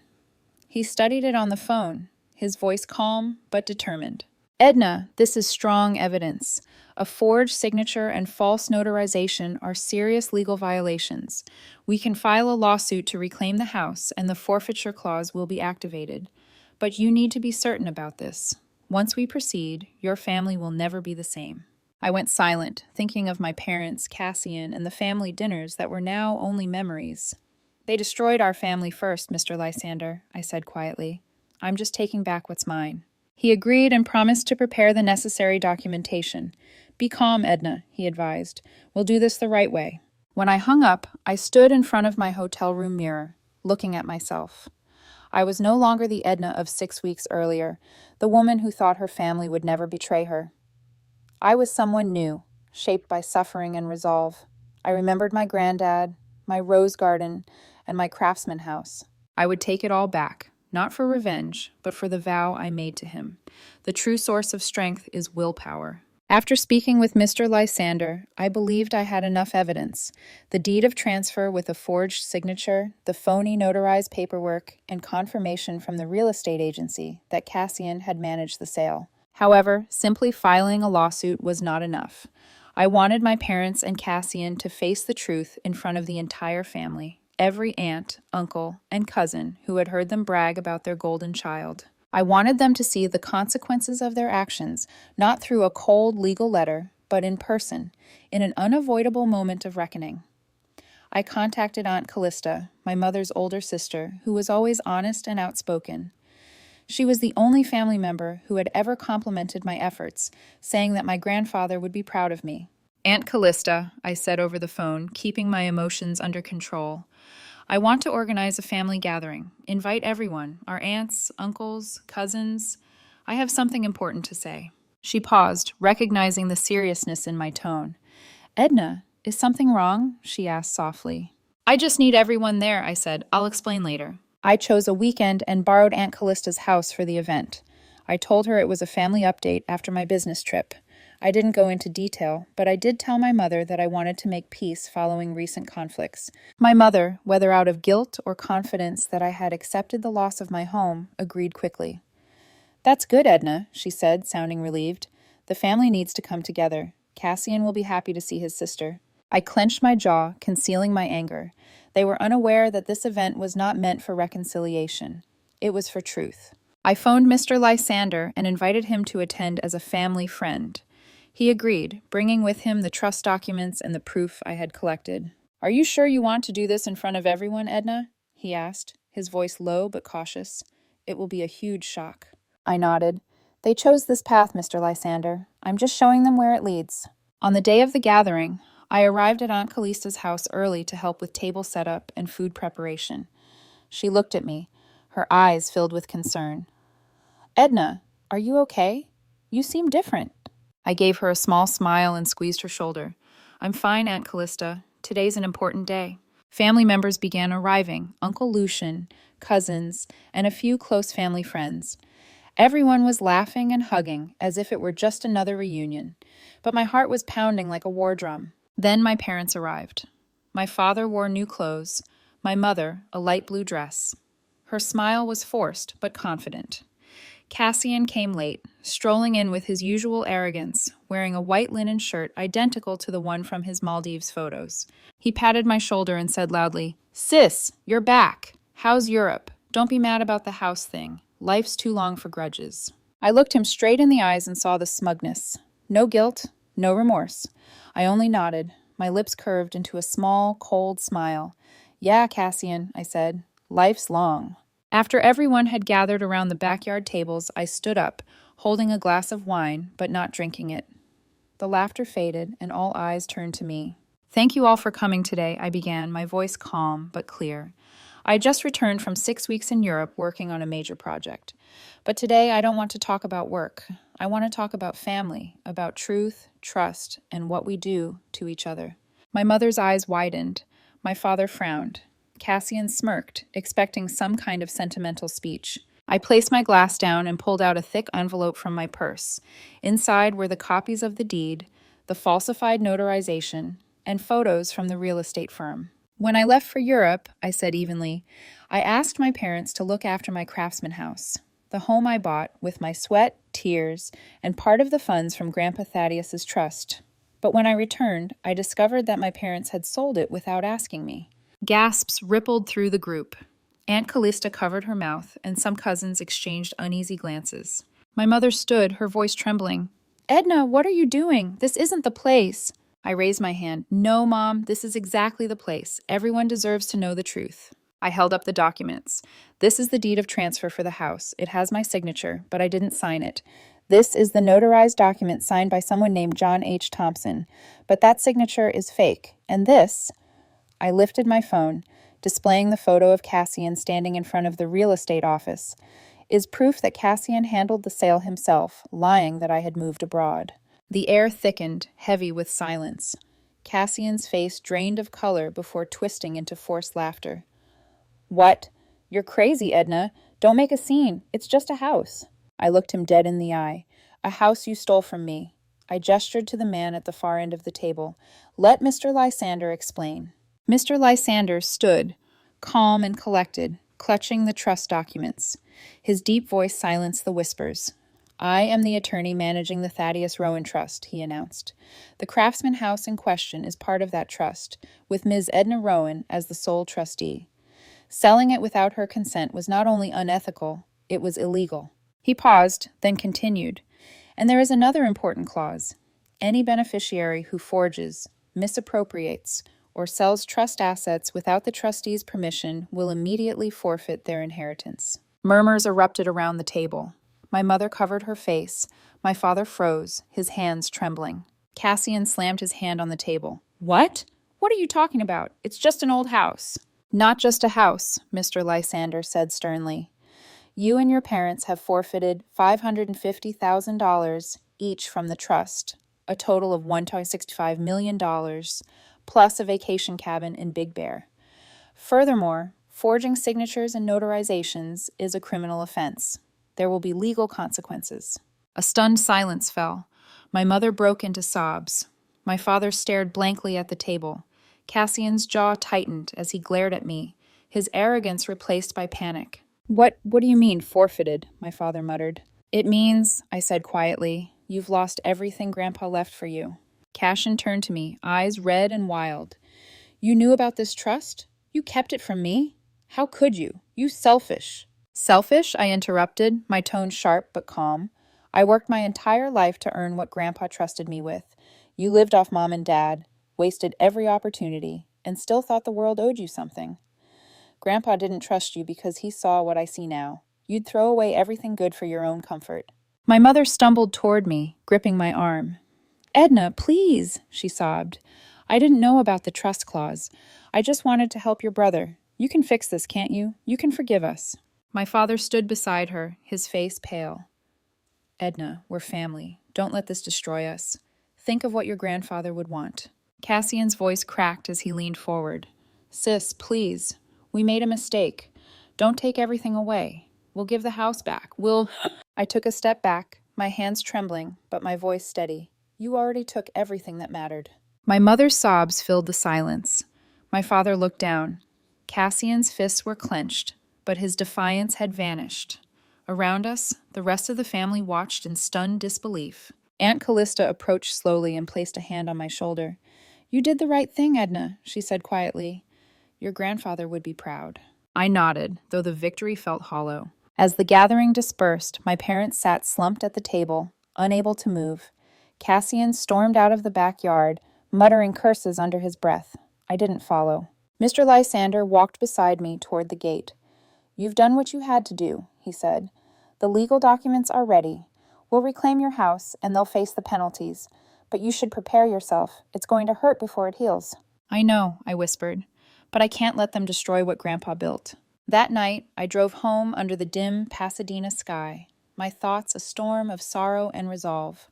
He studied it on the phone, his voice calm but determined. "Edna, this is strong evidence. A forged signature and false notarization are serious legal violations. We can file a lawsuit to reclaim the house, and the forfeiture clause will be activated. But you need to be certain about this. Once we proceed, your family will never be the same." I went silent, thinking of my parents, Cassian, and the family dinners that were now only memories. "They destroyed our family first, Mr. Lysander," I said quietly. "I'm just taking back what's mine." He agreed and promised to prepare the necessary documentation. "Be calm, Edna," he advised. "We'll do this the right way." When I hung up, I stood in front of my hotel room mirror, looking at myself. I was no longer the Edna of 6 weeks earlier, the woman who thought her family would never betray her. I was someone new, shaped by suffering and resolve. I remembered my granddad, my rose garden, and my Craftsman house. I would take it all back, not for revenge, but for the vow I made to him. The true source of strength is willpower. After speaking with Mr. Lysander, I believed I had enough evidence: the deed of transfer with a forged signature, the phony notarized paperwork, and confirmation from the real estate agency that Cassian had managed the sale. However, simply filing a lawsuit was not enough. I wanted my parents and Cassian to face the truth in front of the entire family, every aunt, uncle, and cousin who had heard them brag about their golden child. I wanted them to see the consequences of their actions, not through a cold legal letter, but in person, in an unavoidable moment of reckoning. I contacted Aunt Callista, my mother's older sister, who was always honest and outspoken. She was the only family member who had ever complimented my efforts, saying that my grandfather would be proud of me. "Aunt Callista," I said over the phone, keeping my emotions under control, "I want to organize a family gathering. Invite everyone, our aunts, uncles, cousins. I have something important to say." She paused, recognizing the seriousness in my tone. "Edna, is something wrong?" she asked softly. "I just need everyone there," I said. "I'll explain later." I chose a weekend and borrowed Aunt Callista's house for the event. I told her it was a family update after my business trip. I didn't go into detail, but I did tell my mother that I wanted to make peace following recent conflicts. My mother, whether out of guilt or confidence that I had accepted the loss of my home, agreed quickly. "That's good, Edna," she said, sounding relieved. "The family needs to come together. Cassian will be happy to see his sister." I clenched my jaw, concealing my anger. They were unaware that this event was not meant for reconciliation. It was for truth. I phoned Mr. Lysander and invited him to attend as a family friend. He agreed, bringing with him the trust documents and the proof I had collected. "Are you sure you want to do this in front of everyone, Edna?" he asked, his voice low but cautious. "It will be a huge shock." I nodded. "They chose this path, Mr. Lysander. I'm just showing them where it leads." On the day of the gathering, I arrived at Aunt Callista's house early to help with table setup and food preparation. She looked at me, her eyes filled with concern. "Edna, are you okay? You seem different." I gave her a small smile and squeezed her shoulder. "I'm fine, Aunt Callista. Today's an important day." Family members began arriving, Uncle Lucian, cousins, and a few close family friends. Everyone was laughing and hugging as if it were just another reunion, but my heart was pounding like a war drum. Then my parents arrived. My father wore new clothes, my mother a light blue dress. Her smile was forced but confident. Cassian came late, strolling in with his usual arrogance, wearing a white linen shirt identical to the one from his Maldives photos. He patted my shoulder and said loudly, "Sis, you're back. How's Europe? Don't be mad about the house thing. Life's too long for grudges." I looked him straight in the eyes and saw the smugness. No guilt, no remorse. I only nodded, my lips curved into a small, cold smile. "Yeah, Cassian," I said. "Life's long." After everyone had gathered around the backyard tables, I stood up, holding a glass of wine, but not drinking it. The laughter faded, and all eyes turned to me. "Thank you all for coming today," I began, my voice calm but clear. I had just returned from 6 weeks in Europe working on a major project. But today I don't want to talk about work. I want to talk about family, about truth, trust, and what we do to each other. My mother's eyes widened. My father frowned. Cassian smirked, expecting some kind of sentimental speech. I placed my glass down and pulled out a thick envelope from my purse. Inside were the copies of the deed, the falsified notarization, and photos from the real estate firm. "When I left for Europe," I said evenly, "I asked my parents to look after my craftsman house, the home I bought with my sweat, tears, and part of the funds from Grandpa Thaddeus's trust. But when I returned, I discovered that my parents had sold it without asking me." Gasps rippled through the group. Aunt Callista covered her mouth, and some cousins exchanged uneasy glances. My mother stood, her voice trembling. "Edna, what are you doing? This isn't the place." I raised my hand. "No, Mom, this is exactly the place. Everyone deserves to know the truth." I held up the documents. "This is the deed of transfer for the house. It has my signature, but I didn't sign it. This is the notarized document signed by someone named John H. Thompson, but that signature is fake. And this..." I lifted my phone, displaying the photo of Cassian standing in front of the real estate office, "is proof that Cassian handled the sale himself, lying that I had moved abroad." The air thickened, heavy with silence. Cassian's face drained of color before twisting into forced laughter. "What? You're crazy, Edna. Don't make a scene. It's just a house." I looked him dead in the eye. "A house you stole from me." I gestured to the man at the far end of the table. "Let Mr. Lysander explain." Mr. Lysander stood, calm and collected, clutching the trust documents. His deep voice silenced the whispers. "I am the attorney managing the Thaddeus Rowan Trust," he announced. "The Craftsman House in question is part of that trust, with Ms. Edna Rowan as the sole trustee. Selling it without her consent was not only unethical, it was illegal." He paused, then continued. "And there is another important clause. Any beneficiary who forges, misappropriates, or sells trust assets without the trustee's permission will immediately forfeit their inheritance." Murmurs erupted around the table. My mother covered her face. My father froze, his hands trembling. Cassian slammed his hand on the table. "What? What are you talking about? It's just an old house." "Not just a house," Mr. Lysander said sternly. "You and your parents have forfeited $550,000 each from the trust, a total of $1.65 million, plus a vacation cabin in Big Bear. Furthermore, forging signatures and notarizations is a criminal offense. There will be legal consequences." A stunned silence fell. My mother broke into sobs. My father stared blankly at the table. Cassian's jaw tightened as he glared at me, his arrogance replaced by panic. What do you mean, forfeited? My father muttered. It means, I said quietly, you've lost everything Grandpa left for you. Cassian turned to me, eyes red and wild. You knew about this trust? You kept it from me? How could you? You selfish. Selfish? I interrupted, my tone sharp but calm. I worked my entire life to earn what Grandpa trusted me with. You lived off Mom and Dad, wasted every opportunity, and still thought the world owed you something. Grandpa didn't trust you because he saw what I see now. You'd throw away everything good for your own comfort. My mother stumbled toward me, gripping my arm. Edna, please, she sobbed. I didn't know about the trust clause. I just wanted to help your brother. You can fix this, can't you? You can forgive us. My father stood beside her, his face pale. Edna, we're family. Don't let this destroy us. Think of what your grandfather would want. Cassian's voice cracked as he leaned forward. Sis, please. We made a mistake. Don't take everything away. We'll give the house back. I took a step back, my hands trembling, but my voice steady. You already took everything that mattered. My mother's sobs filled the silence. My father looked down. Cassian's fists were clenched, but his defiance had vanished. Around us, the rest of the family watched in stunned disbelief. Aunt Callista approached slowly and placed a hand on my shoulder. You did the right thing, Edna, she said quietly. Your grandfather would be proud. I nodded, though the victory felt hollow. As the gathering dispersed, my parents sat slumped at the table, unable to move. Cassian stormed out of the backyard, muttering curses under his breath. I didn't follow. Mr. Lysander walked beside me toward the gate. You've done what you had to do, he said. The legal documents are ready. We'll reclaim your house, and they'll face the penalties. But you should prepare yourself. It's going to hurt before it heals. I know, I whispered, but I can't let them destroy what Grandpa built. That night, I drove home under the dim Pasadena sky, my thoughts a storm of sorrow and resolve.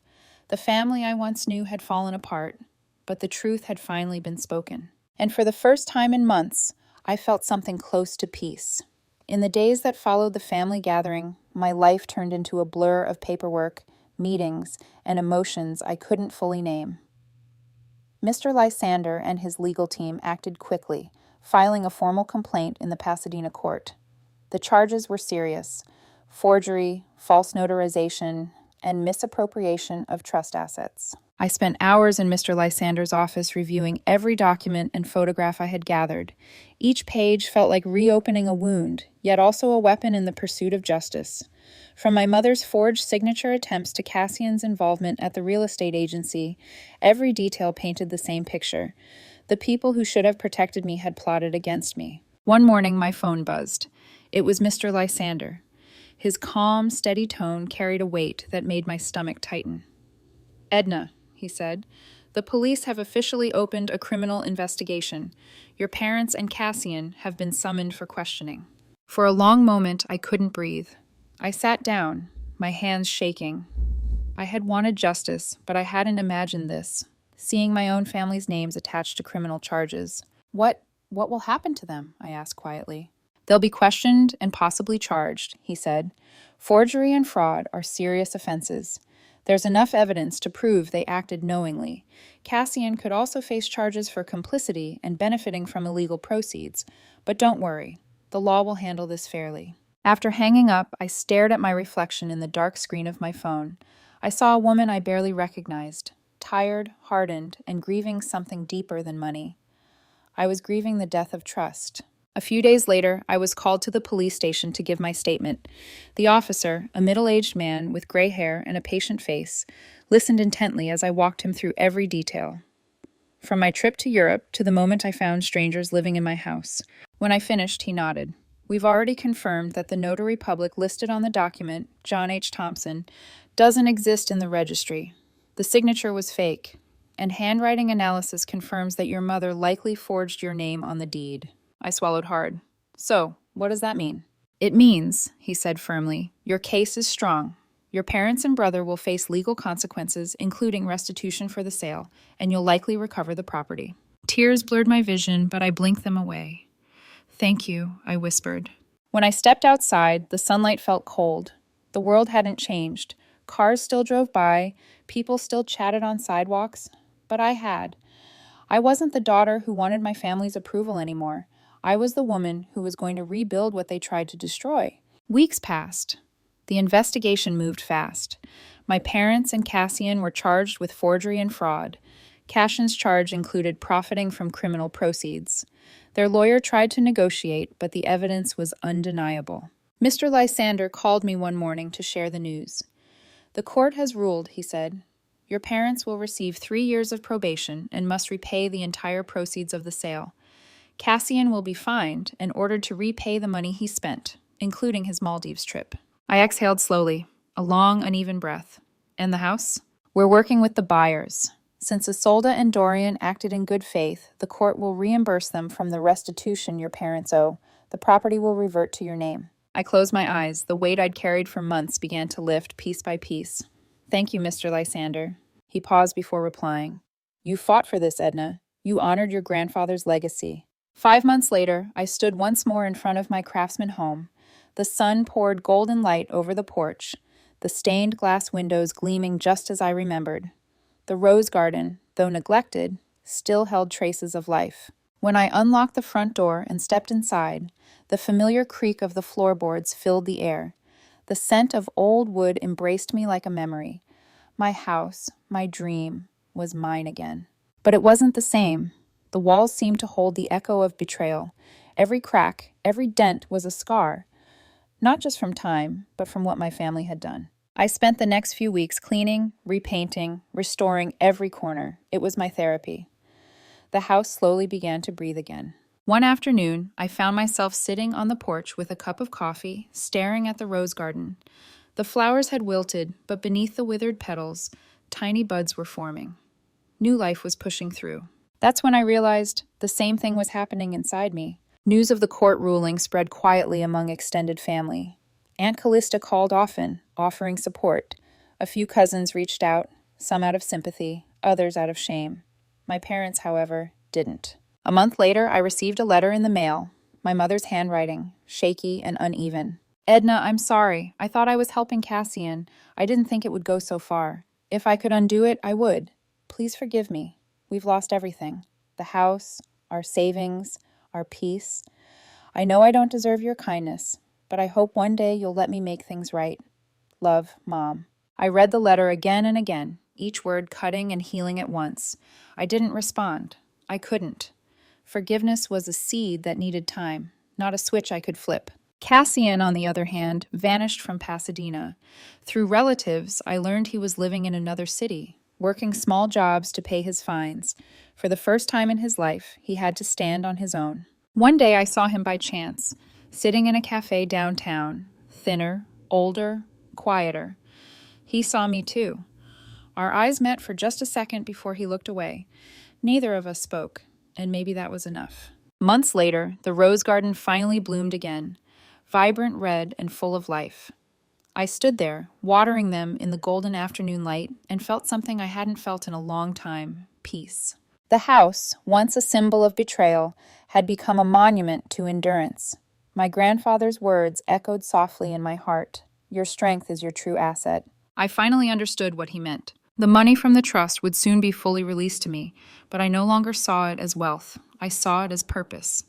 The family I once knew had fallen apart, but the truth had finally been spoken. And for the first time in months, I felt something close to peace. In the days that followed the family gathering, my life turned into a blur of paperwork, meetings, and emotions I couldn't fully name. Mr. Lysander and his legal team acted quickly, filing a formal complaint in the Pasadena court. The charges were serious: forgery, false notarization, and misappropriation of trust assets. I spent hours in Mr. Lysander's office reviewing every document and photograph I had gathered. Each page felt like reopening a wound, yet also a weapon in the pursuit of justice. From my mother's forged signature attempts to Cassian's involvement at the real estate agency, every detail painted the same picture. The people who should have protected me had plotted against me. One morning, my phone buzzed. It was Mr. Lysander. His calm, steady tone carried a weight that made my stomach tighten. Edna, he said, the police have officially opened a criminal investigation. Your parents and Cassian have been summoned for questioning. For a long moment, I couldn't breathe. I sat down, my hands shaking. I had wanted justice, but I hadn't imagined this, seeing my own family's names attached to criminal charges. What will happen to them? I asked quietly. They'll be questioned and possibly charged, he said. Forgery and fraud are serious offenses. There's enough evidence to prove they acted knowingly. Cassian could also face charges for complicity and benefiting from illegal proceeds. But don't worry, the law will handle this fairly. After hanging up, I stared at my reflection in the dark screen of my phone. I saw a woman I barely recognized, tired, hardened, and grieving something deeper than money. I was grieving the death of trust. A few days later, I was called to the police station to give my statement. The officer, a middle-aged man with gray hair and a patient face, listened intently as I walked him through every detail. From my trip to Europe to the moment I found strangers living in my house. When I finished, he nodded. We've already confirmed that the notary public listed on the document, John H. Thompson, doesn't exist in the registry. The signature was fake, and handwriting analysis confirms that your mother likely forged your name on the deed. I swallowed hard. So, what does that mean? It means, he said firmly, your case is strong. Your parents and brother will face legal consequences, including restitution for the sale, and you'll likely recover the property. Tears blurred my vision, but I blinked them away. Thank you, I whispered. When I stepped outside, the sunlight felt cold. The world hadn't changed. Cars still drove by, people still chatted on sidewalks, but I wasn't the daughter who wanted my family's approval anymore. I was the woman who was going to rebuild what they tried to destroy. Weeks passed. The investigation moved fast. My parents and Cassian were charged with forgery and fraud. Cassian's charge included profiting from criminal proceeds. Their lawyer tried to negotiate, but the evidence was undeniable. Mr. Lysander called me one morning to share the news. "The court has ruled," he said. "Your parents will receive 3 years of probation and must repay the entire proceeds of the sale. Cassian will be fined and ordered to repay the money he spent, including his Maldives trip." I exhaled slowly, a long, uneven breath. "And the house?" "We're working with the buyers. Since Isolde and Dorian acted in good faith, the court will reimburse them from the restitution your parents owe. The property will revert to your name." I closed my eyes. The weight I'd carried for months began to lift piece by piece. "Thank you, Mr. Lysander." He paused before replying. "You fought for this, Edna. You honored your grandfather's legacy." 5 months later, I stood once more in front of my craftsman home. The sun poured golden light over the porch, the stained glass windows gleaming just as I remembered. The rose garden, though neglected, still held traces of life. When I unlocked the front door and stepped inside, the familiar creak of the floorboards filled the air. The scent of old wood embraced me like a memory. My house, my dream, was mine again. But it wasn't the same. The walls seemed to hold the echo of betrayal. Every crack, every dent was a scar, not just from time, but from what my family had done. I spent the next few weeks cleaning, repainting, restoring every corner. It was my therapy. The house slowly began to breathe again. One afternoon, I found myself sitting on the porch with a cup of coffee, staring at the rose garden. The flowers had wilted, but beneath the withered petals, tiny buds were forming. New life was pushing through. That's when I realized the same thing was happening inside me. News of the court ruling spread quietly among extended family. Aunt Callista called often, offering support. A few cousins reached out, some out of sympathy, others out of shame. My parents, however, didn't. A month later, I received a letter in the mail, my mother's handwriting, shaky and uneven. "Edna, I'm sorry. I thought I was helping Cassian. I didn't think it would go so far. If I could undo it, I would. Please forgive me. We've lost everything. The house, our savings, our peace. I know I don't deserve your kindness, but I hope one day you'll let me make things right. Love, Mom." I read the letter again and again, each word cutting and healing at once. I didn't respond. I couldn't. Forgiveness was a seed that needed time, not a switch I could flip. Cassian, on the other hand, vanished from Pasadena. Through relatives, I learned he was living in another city, working small jobs to pay his fines. For the first time in his life, he had to stand on his own. One day I saw him by chance, sitting in a cafe downtown, thinner, older, quieter. He saw me too. Our eyes met for just a second before he looked away. Neither of us spoke, and maybe that was enough. Months later, the rose garden finally bloomed again, vibrant red and full of life. I stood there, watering them in the golden afternoon light, and felt something I hadn't felt in a long time: peace. The house, once a symbol of betrayal, had become a monument to endurance. My grandfather's words echoed softly in my heart: "Your strength is your true asset." I finally understood what he meant. The money from the trust would soon be fully released to me, but I no longer saw it as wealth. I saw it as purpose.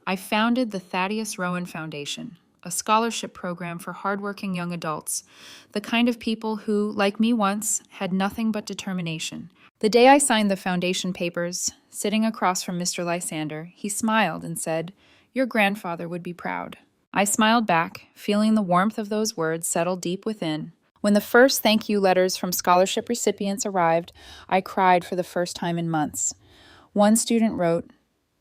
I founded the Thaddeus Rowan Foundation, a scholarship program for hardworking young adults, the kind of people who, like me once, had nothing but determination. The day I signed the foundation papers, sitting across from Mr. Lysander, he smiled and said, "Your grandfather would be proud." I smiled back, feeling the warmth of those words settle deep within. When the first thank you letters from scholarship recipients arrived, I cried for the first time in months. One student wrote,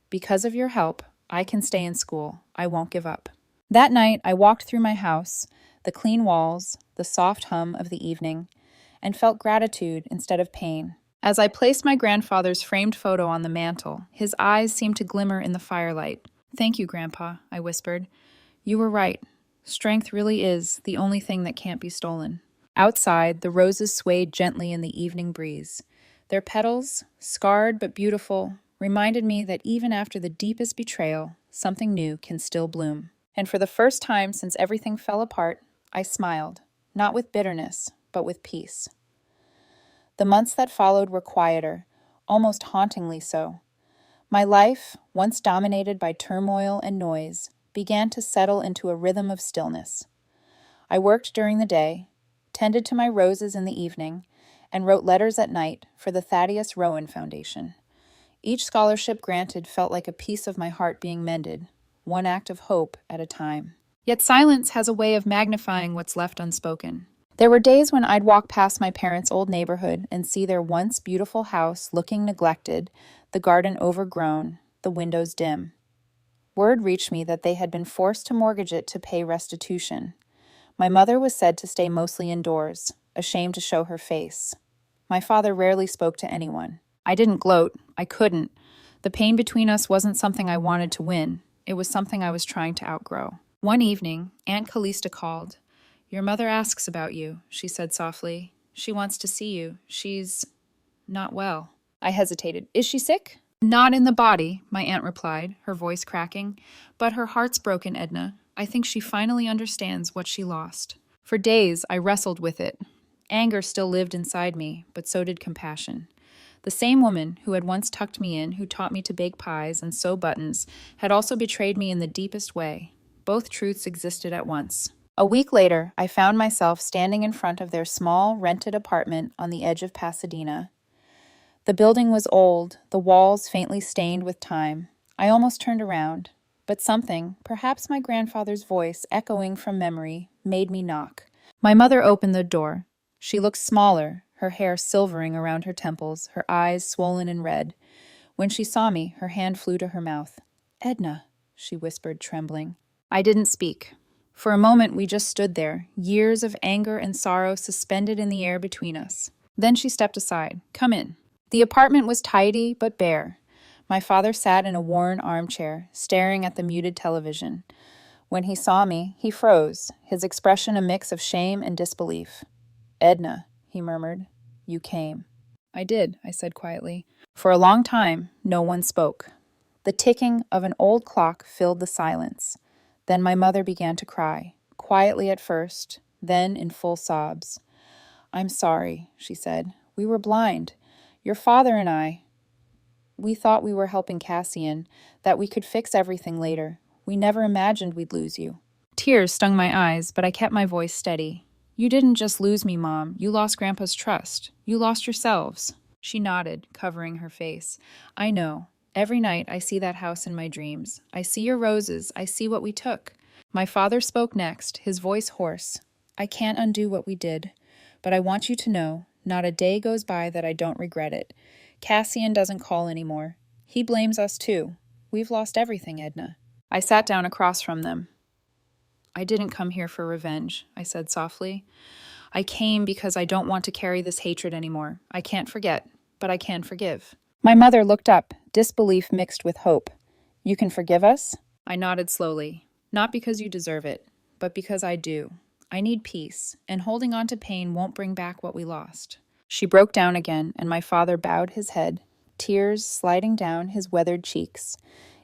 "Because of your help, I can stay in school. I won't give up." That night, I walked through my house, the clean walls, the soft hum of the evening, and felt gratitude instead of pain. As I placed my grandfather's framed photo on the mantel, his eyes seemed to glimmer in the firelight. "Thank you, Grandpa," I whispered. "You were right. Strength really is the only thing that can't be stolen." Outside, the roses swayed gently in the evening breeze. Their petals, scarred but beautiful, reminded me that even after the deepest betrayal, something new can still bloom. And for the first time since everything fell apart, I smiled, not with bitterness, but with peace. The months that followed were quieter, almost hauntingly so. My life, once dominated by turmoil and noise, began to settle into a rhythm of stillness. I worked during the day, tended to my roses in the evening, and wrote letters at night for the Thaddeus Rowan Foundation. Each scholarship granted felt like a piece of my heart being mended, one act of hope at a time. Yet silence has a way of magnifying what's left unspoken. There were days when I'd walk past my parents' old neighborhood and see their once beautiful house looking neglected, the garden overgrown, the windows dim. Word reached me that they had been forced to mortgage it to pay restitution. My mother was said to stay mostly indoors, ashamed to show her face. My father rarely spoke to anyone. I didn't gloat. I couldn't. The pain between us wasn't something I wanted to win. It was something I was trying to outgrow. One evening, Aunt Callista called. "Your mother asks about you," she said softly. "She wants to see you. She's not well." I hesitated. "Is she sick?" "Not in the body," my aunt replied, her voice cracking. "But her heart's broken, Edna. I think she finally understands what she lost." For days, I wrestled with it. Anger still lived inside me, but so did compassion. The same woman who had once tucked me in, who taught me to bake pies and sew buttons, had also betrayed me in the deepest way. Both truths existed at once. A week later, I found myself standing in front of their small, rented apartment on the edge of Pasadena. The building was old, the walls faintly stained with time. I almost turned around, but something, perhaps my grandfather's voice echoing from memory, made me knock. My mother opened the door. She looked smaller, her hair silvering around her temples, her eyes swollen and red. When she saw me, her hand flew to her mouth. "Edna," she whispered, trembling. I didn't speak. For a moment, we just stood there, years of anger and sorrow suspended in the air between us. Then she stepped aside. "Come in." The apartment was tidy but bare. My father sat in a worn armchair, staring at the muted television. When he saw me, he froze, his expression a mix of shame and disbelief. "Edna," he murmured, "you came." "I did," I said quietly. For a long time, no one spoke. The ticking of an old clock filled the silence. Then my mother began to cry, quietly at first, then in full sobs. "I'm sorry," she said. "We were blind. Your father and we thought we were helping Cassian, that we could fix everything later. We never imagined we'd lose you." Tears stung my eyes, but I kept my voice steady. "You didn't just lose me, Mom. You lost Grandpa's trust. You lost yourselves." She nodded, covering her face. "I know. Every night I see that house in my dreams. I see your roses. I see what we took." My father spoke next, his voice hoarse. "I can't undo what we did, but I want you to know, not a day goes by that I don't regret it. Cassian doesn't call anymore. He blames us too. We've lost everything, Edna." I sat down across from them. "I didn't come here for revenge," I said softly. "I came because I don't want to carry this hatred anymore. I can't forget, but I can forgive." My mother looked up, disbelief mixed with hope. "You can forgive us?" I nodded slowly. "Not because you deserve it, but because I do. I need peace, and holding on to pain won't bring back what we lost." She broke down again, and my father bowed his head, tears sliding down his weathered cheeks.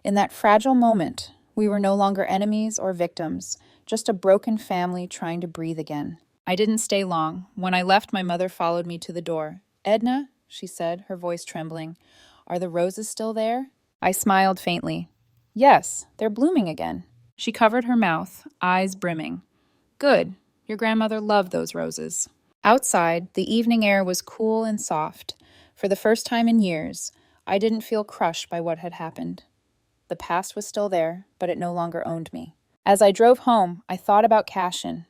In that fragile moment, we were no longer enemies or victims, just a broken family trying to breathe again. I didn't stay long. When I left, my mother followed me to the door. "Edna," she said, her voice trembling, "are the roses still there?" I smiled faintly. "Yes, they're blooming again." She covered her mouth, eyes brimming. "Good. Your grandmother loved those roses." Outside, the evening air was cool and soft. For the first time in years, I didn't feel crushed by what had happened. The past was still there, but it no longer owned me. As I drove home, I thought about Cassian.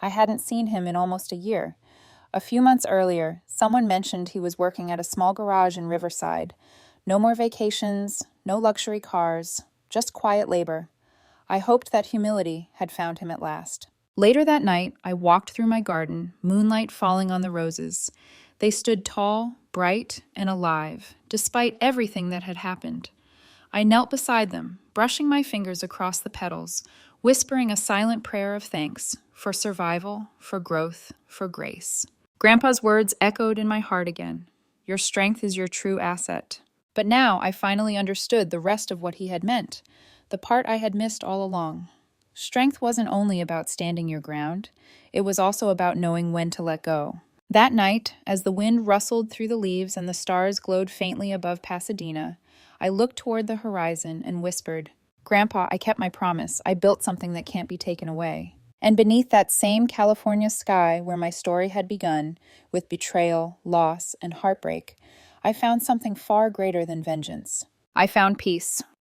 I hadn't seen him in almost a year. A few months earlier, someone mentioned he was working at a small garage in Riverside. No more vacations, no luxury cars, just quiet labor. I hoped that humility had found him at last. Later that night, I walked through my garden, moonlight falling on the roses. They stood tall, bright, and alive, despite everything that had happened. I knelt beside them, brushing my fingers across the petals, whispering a silent prayer of thanks for survival, for growth, for grace. Grandpa's words echoed in my heart again. Your strength is your true asset. But now I finally understood the rest of what he had meant, the part I had missed all along. Strength wasn't only about standing your ground. It was also about knowing when to let go, That night, as the wind rustled through the leaves and the stars glowed faintly above Pasadena, I looked toward the horizon and whispered, "Grandpa, I kept my promise. I built something that can't be taken away." And beneath that same California sky where my story had begun, with betrayal, loss, and heartbreak, I found something far greater than vengeance. I found peace.